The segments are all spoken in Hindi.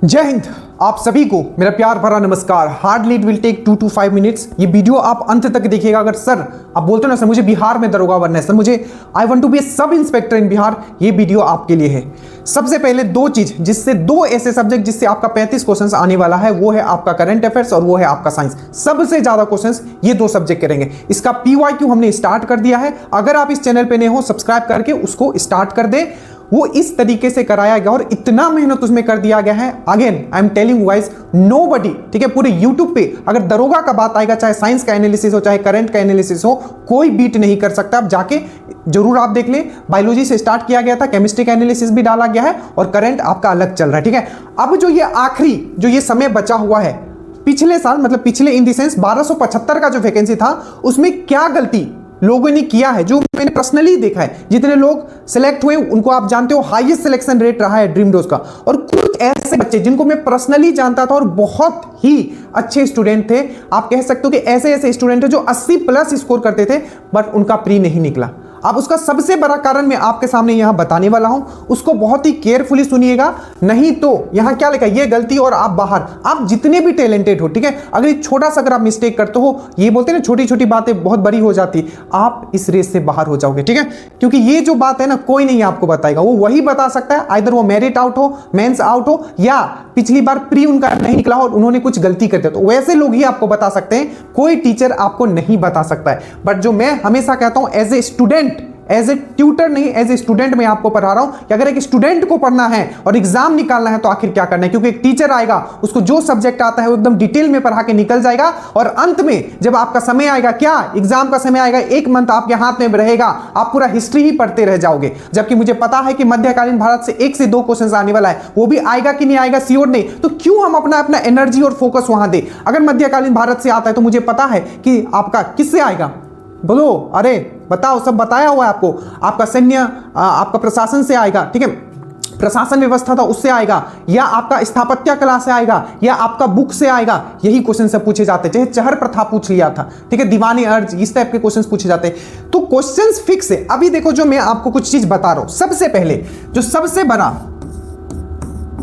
जय हिंद। आप सभी को मेरा प्यार भरा नमस्कार। Hardly it will take 2 to 5 minutes. ये वीडियो आप अंत तक देखिएगा। अगर सर आप बोलते हो ना सर मुझे बिहार में दरोगा बनना है, सर मुझे I want to be a sub inspector इन बिहार, ये वीडियो आपके लिए है। सबसे पहले दो चीज, जिससे दो ऐसे सब्जेक्ट जिससे आपका 35 क्वेश्चंस आने वाला है, वो है आपका करंट अफेयर्स और वो है आपका साइंस। सबसे ज्यादा क्वेश्चंस ये दो सब्जेक्ट करेंगे। इसका PYQ हमने स्टार्ट कर दिया है। अगर आप इस चैनल पे नए हो, सब्सक्राइब करके उसको स्टार्ट कर दे। वो इस तरीके से कराया गया और इतना मेहनत उसमें कर दिया गया है। Again I am telling guys, nobody, ठीक है, पूरे यूट्यूब पे अगर दरोगा का बात आएगा, चाहे साइंस का एनालिसिस हो चाहे करंट का एनालिसिस हो, कोई बीट नहीं कर सकता। आप जाके जरूर आप देख ले। बायोलॉजी से स्टार्ट किया गया था, केमिस्ट्री का एनालिसिस भी डाला गया है और करंट आपका अलग चल रहा है, ठीक है। अब जो ये आखिरी जो ये समय बचा हुआ है, पिछले साल मतलब पिछले इन द सेंस 1275 का जो वैकेंसी था, उसमें क्या गलती लोगों ने किया है, जो मैंने पर्सनली देखा है, जितने लोग सिलेक्ट हुए उनको आप जानते हो, हाईएस्ट सिलेक्शन रेट रहा है ड्रीम डोज का। और कुछ ऐसे बच्चे जिनको मैं पर्सनली जानता था और बहुत ही अच्छे स्टूडेंट थे, आप कह सकते हो कि ऐसे ऐसे स्टूडेंट थे जो 80+ स्कोर करते थे, बट उनका प्री नहीं निकला। अब उसका सबसे बड़ा कारण मैं आपके सामने यहां बताने वाला हूं, उसको बहुत ही केयरफुली सुनिएगा, नहीं तो यहां क्या लिखा है, ये गलती और आप बाहर। आप जितने भी टैलेंटेड हो, ठीक है, अगर एक छोटा सा अगर आप मिस्टेक करते हो, ये बोलते हैं ना छोटी छोटी बातें बहुत बड़ी हो जाती, आप इस रेस से बाहर हो जाओगे, ठीक है। क्योंकि ये जो बात है ना, कोई नहीं आपको बताएगा, वो वही बता सकता है, आइदर वो मेरिट आउट हो, मेंस आउट हो, या पिछली बार प्री उनका नहीं निकला हो और उन्होंने कुछ गलती कर दिया, तो वैसे लोग ही आपको बता सकते हैं, कोई टीचर आपको नहीं बता सकता है। बट जो मैं हमेशा कहता हूं, as a student, as a tutor नहीं, एज ए स्टूडेंट मैं आपको पढ़ा रहा हूं कि अगर एक स्टूडेंट को पढ़ना है और एग्जाम निकालना है तो आखिर क्या करना है। क्योंकि एक टीचर आएगा, उसको जो सब्जेक्ट आता है वो एकदम डिटेल में पढ़ा के निकल जाएगा, और अंत में जब आपका समय आएगा, क्या एग्जाम का समय आएगा, 1 मंथ आपके हाथ में रहेगा, आप पूरा हिस्ट्री ही पढ़ते रह जाओगे। जबकि मुझे पता है कि मध्यकालीन भारत से 1 से 2 क्वेश्चन आने वाला है, वो भी आएगा कि नहीं आएगा श्योर नहीं, तो क्यों हम अपना अपना एनर्जी और फोकस वहां दे। अगर मध्यकालीन भारत से आता है तो मुझे पता है कि आपका किससे आएगा, बोलो, अरे बताओ, सब बताया हुआ है आपको, आपका सैन्य, आपका प्रशासन से आएगा, ठीक है, प्रशासन व्यवस्था था उससे आएगा, या आपका स्थापत्य कला से आएगा, या आपका बुक से आएगा। यही क्वेश्चन सब पूछे जाते हैं। चाहे चहर प्रथा पूछ लिया था, ठीक है, दीवानी अर्ज, इस टाइप के क्वेश्चंस पूछे जाते हैं। तो क्वेश्चंस फिक्स है। अभी देखो, जो मैं आपको कुछ चीज बता रहा हूं, सबसे पहले जो सबसे बड़ा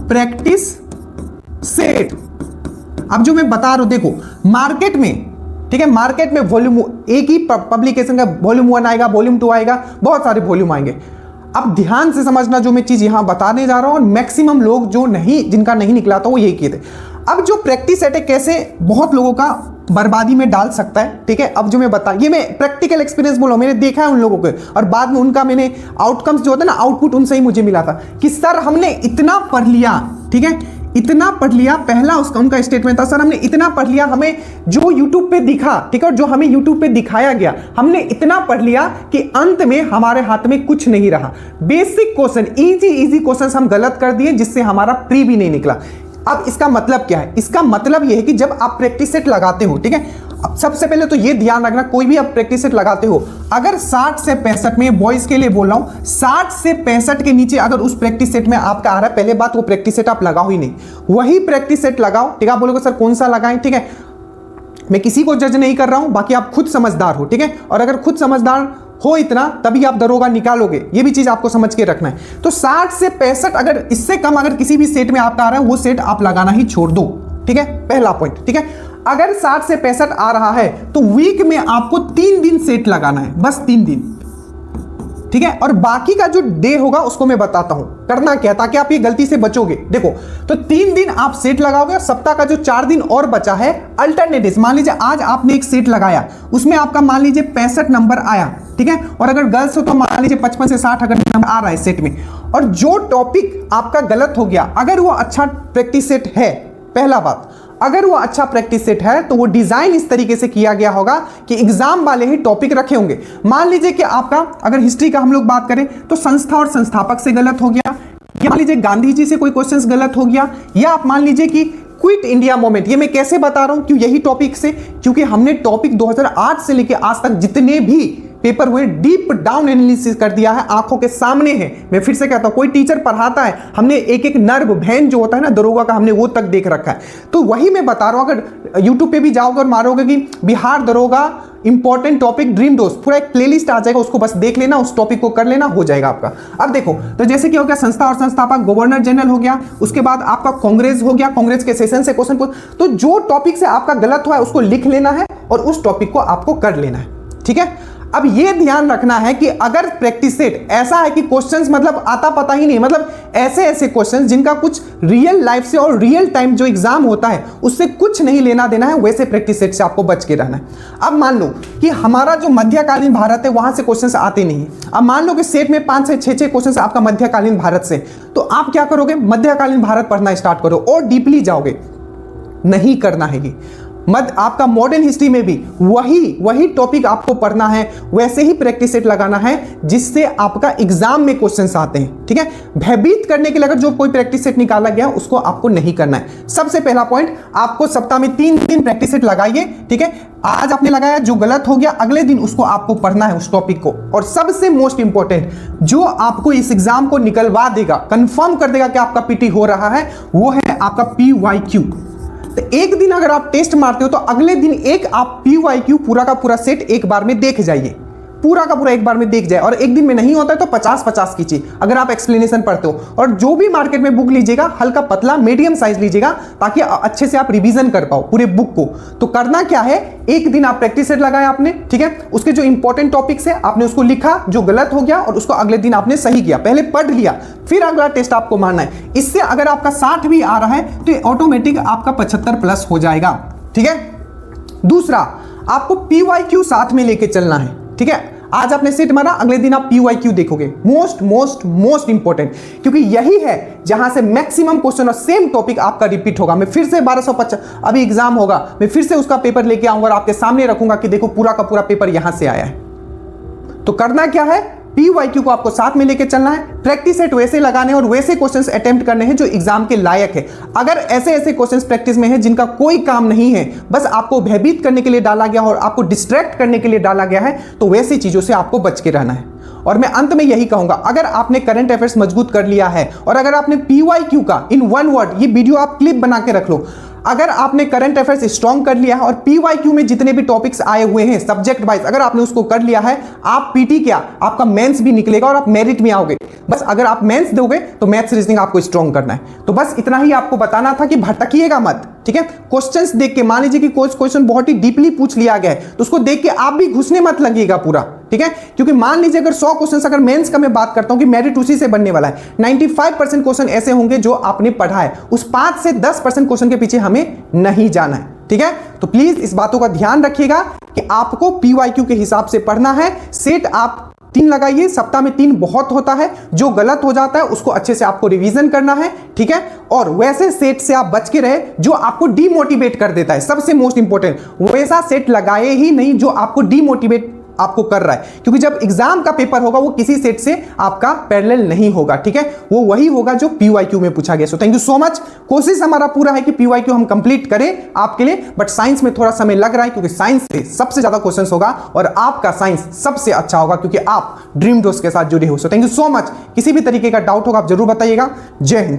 प्रैक्टिस सेट, अब जो मैं बता रहा हूं, देखो मार्केट में, ठीक है, मार्केट में वॉल्यूम, एक ही पब्लिकेशन का वॉल्यूम 1 आएगा, वॉल्यूम 2 आएगा, बहुत सारे वॉल्यूम आएंगे। अब ध्यान से समझना, जो मैं चीज यहां बताने जा रहा हूं, मैक्सिमम लोग जो नहीं, जिनका नहीं निकला था, वो यही किए थे। अब जो प्रैक्टिस सेट है, कैसे बहुत लोगों का बर्बादी में डाल सकता है, ठीक है। अब जो मैं बता, ये मैं प्रैक्टिकल एक्सपीरियंस बोल रहा हूं, मैंने देखा है उन लोगों को, और बाद में उनका मैंने आउटकम्स जो होता है ना, आउटपुट उनसे ही मुझे मिला था कि सर हमने इतना पढ़ लिया, ठीक है, इतना पढ़ लिया। पहला उसका उनका स्टेटमेंट था, सर हमने इतना पढ़ लिया, हमें जो YouTube पे दिखा, ठीक है, और जो हमें YouTube पे दिखाया गया, हमने इतना पढ़ लिया कि अंत में हमारे हाथ में कुछ नहीं रहा। बेसिक क्वेश्चन, इजी क्वेश्चंस हम गलत कर दिए, जिससे हमारा प्री भी नहीं निकला। अब इसका मतलब क्या है? इसका मतलब यह है कि जब आप प्रैक्टिस सेट लगाते हो, ठीक है, अब सबसे पहले तो ये ध्यान रखना, कोई भी आप प्रैक्टिस सेट लगाते हो, अगर 60 से 65 में, बॉयज के लिए बोल रहा हूं, 60 से 65 के नीचे अगर उस प्रैक्टिस सेट में आपका आ रहा है, पहले बात वो प्रैक्टिस सेट आप लगाओ ही नहीं, वही प्रैक्टिस सेट लगाओ, ठीक है। आप बोलोगे सर कौन सा लगाएं, ठीक है, मैं किसी को जज नहीं कर रहा हूं, बाकी आप खुद समझदार हो, ठीक है, और अगर खुद समझदार हो इतना, तभी आप दरोगा निकालोगे, ये भी चीज आपको समझ के रखना है। तो 60 से 65, अगर इससे कम अगर किसी भी सेट में आपका आ रहा है, वो सेट आप लगाना ही छोड़ दो, ठीक है, पहला पॉइंट, ठीक है। अगर 60 से 65 आ रहा है तो वीक में आपको 3 दिन सेट लगाना है, बस 3 दिन, ठीक है, और बाकी का जो डे होगा उसको मैं बताता हूं करना क्या, ताकि आप ये गलती से बचोगे। देखो, तो 3 दिन आप सेट लगाओगे, और सप्ताह का जो 4 दिन और बचा है, अल्टरनेटिव, मान लीजिए आज आपने एक सेट लगाया, उसमें आपका मान लीजिए 65 नंबर आया, ठीक है, और अगर गर्ल्स हो तो मान लीजिए 55 से 60 अगर नंबर आ रहा है सेट में, और जो टॉपिक आपका गलत हो गया, अगर वो अच्छा प्रैक्टिस सेट है, पहला बात, अगर वो अच्छा प्रैक्टिस सेट है तो वो डिजाइन इस तरीके से किया गया होगा कि एग्जाम वाले ही टॉपिक रखे होंगे। मान लीजिए कि आपका, अगर हिस्ट्री का हम लोग बात करें, तो संस्था और संस्थापक से गलत हो गया, या मान लीजिए गांधी जी से कोई क्वेश्चंस गलत हो गया, या आप मान लीजिए कि क्विट इंडिया मूवमेंट, ये मैं कैसे बता रहा हूं, क्यों यही टॉपिक से, क्योंकि हमने टॉपिक 2008 से लेकर आज तक जितने भी पेपर हुए, डीप डाउन एनालिसिस कर दिया है, आंखों के सामने है। मैं फिर से कहता हूं, कोई टीचर पढ़ाता है, हमने एक एक नर्व वेन जो होता है ना दरोगा का, हमने वो तक देख रखा है। तो वही मैं बता रहा हूं, अगर यूट्यूब पे भी जाओगे और मारोगे कि बिहार दरोगा इंपॉर्टेंट टॉपिक ड्रीम डोज, पूरा एक प्लेलिस्ट आ जाएगा, उसको बस देख लेना, उस टॉपिक को कर लेना, हो जाएगा आपका। अब देखो, तो जैसे कि हो गया संस्था और संस्थापक, गवर्नर जनरल हो गया, उसके बाद आपका कांग्रेस हो गया, कांग्रेस के सेशन से क्वेश्चन। तो जो टॉपिक से आपका गलत हुआ है उसको लिख लेना है और उस टॉपिक को आपको कर लेना है, ठीक है। अब ये ध्यान रखना है कि अगर प्रैक्टिस सेट ऐसा है कि क्वेश्चंस मतलब आता पता ही नहीं, मतलब ऐसे ऐसे क्वेश्चंस जिनका कुछ रियल लाइफ से और रियल टाइम जो एग्जाम होता है उससे कुछ नहीं लेना देना है, वैसे प्रैक्टिस सेट से आपको बच के रहना है। अब मान लो कि हमारा जो मध्यकालीन भारत है वहां से क्वेश्चंस आते नहीं। अब मान लो कि सेट में 5 से 6 क्वेश्चंस आपका मध्यकालीन भारत से, तो आप क्या करोगे, मध्यकालीन भारत पढ़ना स्टार्ट करो और डीपली जाओगे। नहीं करना है ये आपका मॉडर्न हिस्ट्री में भी वही टॉपिक आपको पढ़ना है, वैसे ही प्रैक्टिस सेट लगाना है जिससे आपका एग्जाम में क्वेश्चंस आते हैं, ठीक है। भयभीत करने के लिए अगर जो कोई प्रैक्टिस सेट निकाला गया उसको आपको नहीं करना है। सबसे पहला पॉइंट, आपको सप्ताह में 3 दिन प्रैक्टिस सेट लगाइए, ठीक है। आज आपने लगाया, जो गलत हो गया अगले दिन उसको आपको पढ़ना है उस टॉपिक को। और सबसे मोस्ट इंपॉर्टेंट, जो आपको इस एग्जाम को निकलवा देगा, कंफर्म कर देगा कि आपका पीटी हो रहा है, वो है आपका PYQ। तो एक दिन अगर आप टेस्ट मारते हो तो अगले दिन एक आप PYQ पूरा का पूरा सेट एक बार में देख जाइए, पूरा का पूरा एक बार में देख जाए। और एक दिन में नहीं होता है तो 50-50 कीजिए अगर आप एक्सप्लेनेशन पढ़ते हो। और जो भी मार्केट में बुक लीजिएगा हल्का पतला मीडियम साइज लीजिएगा ताकि अच्छे से आप रिवीजन कर पाओ पूरे बुक को। तो करना क्या है, एक दिन आप प्रैक्टिस सेट लगाया आपने, ठीक है, उसके जो इंपॉर्टेंट टॉपिक्स है आपने उसको लिखा, जो गलत हो गया और उसको अगले दिन आपने सही किया, पहले पढ़ लिया, फिर अगला टेस्ट आपको मारना है। इससे अगर आपका 60 भी आ रहा है तो ऑटोमेटिक आपका 75+ हो जाएगा, ठीक है। दूसरा, आपको PYQ साथ में लेके चलना है, ठीक है। आज आपने सेट मारा, अगले दिन आप PYQ देखोगे, मोस्ट इंपॉर्टेंट, क्योंकि यही है जहां से मैक्सिमम क्वेश्चन और सेम टॉपिक आपका रिपीट होगा। मैं फिर से 1250 अभी एग्जाम होगा, मैं फिर से उसका पेपर लेके आऊंगा और आपके सामने रखूंगा कि देखो पूरा का पूरा पेपर यहां से आया है। तो करना क्या है, PYQ को आपको साथ में लेके चलना है, प्रैक्टिस सेट वैसे लगाने और वैसे क्वेश्चंस अटेम्प्ट करने हैं जो एग्जाम के लायक है। अगर ऐसे ऐसे क्वेश्चंस प्रैक्टिस में हैं जिनका कोई काम नहीं है, बस आपको भयभीत करने के लिए डाला गया और आपको डिस्ट्रैक्ट करने के लिए डाला गया है, तो वैसी चीजों से आपको बच के रहना है। और मैं अंत में यही कहूंगा, अगर आपने करंट अफेयर्स मजबूत कर लिया है और अगर आपने PYQ का इन 1 वर्ड, ये वीडियो आप क्लिप बना के रख लो, अगर आपने करंट अफेयर्स स्ट्रॉन्ग कर लिया है और PYQ में जितने भी टॉपिक्स आए हुए हैं सब्जेक्ट वाइज, अगर आपने उसको कर लिया है, आप पीटी क्या, आपका मेंस भी निकलेगा और आप मेरिट में आओगे। बस अगर आप मेंस दोगे तो मैथ्स रीजनिंग आपको स्ट्रॉन्ग करना है। तो बस इतना ही आपको बताना था कि भटकिएगा मत, ठीक है। क्वेश्चंस देख के, मान लीजिए कि कोई क्वेश्चन बहुत ही डीपली पूछ लिया गया है तो उसको देख के आप भी घुसने मत लगिएगा पूरा, ठीक है। क्योंकि मान लीजिए अगर 100 क्वेश्चन, अगर मेंस का मैं बात करता हूं कि मेरिट उसी से बनने वाला है, 95% क्वेश्चन ऐसे होंगे जो आपने पढ़ा है, उस 5 से 10% क्वेश्चन के पीछे हमें नहीं जाना है, ठीक है। तो प्लीज इस बातों का ध्यान रखिएगा कि आपको PYQ के हिसाब से पढ़ना है। सेट आप 3 लगाइए, सप्ताह में 3 बहुत होता है, जो गलत हो जाता है उसको अच्छे से आपको रिवीजन करना है, ठीक है। और वैसे सेट से आप बच के रहे जो आपको डीमोटिवेट कर देता है, सबसे मोस्ट इंपॉर्टेंट, वैसा सेट लगाए ही नहीं जो आपको डीमोटिवेट आपको कर रहा है, क्योंकि जब एग्जाम का पेपर होगा वो किसी सेट से आपका पैरेलल नहीं होगा, ठीक है, वो वही होगा जो PYQ में पूछा गया। So thank you so much. कोशिश हमारा पूरा है कि PYQ हम कंप्लीट करें आपके लिए, बट साइंस में थोड़ा समय लग रहा है क्योंकि साइंस से सबसे ज्यादा क्वेश्चंस होगा और आपका साइंस सबसे अच्छा होगा क्योंकि आप ड्रीम डोज के साथ जुड़े हो। So thank you so much. किसी भी तरीके का डाउट होगा आप जरूर बताइएगा। जय हिंद।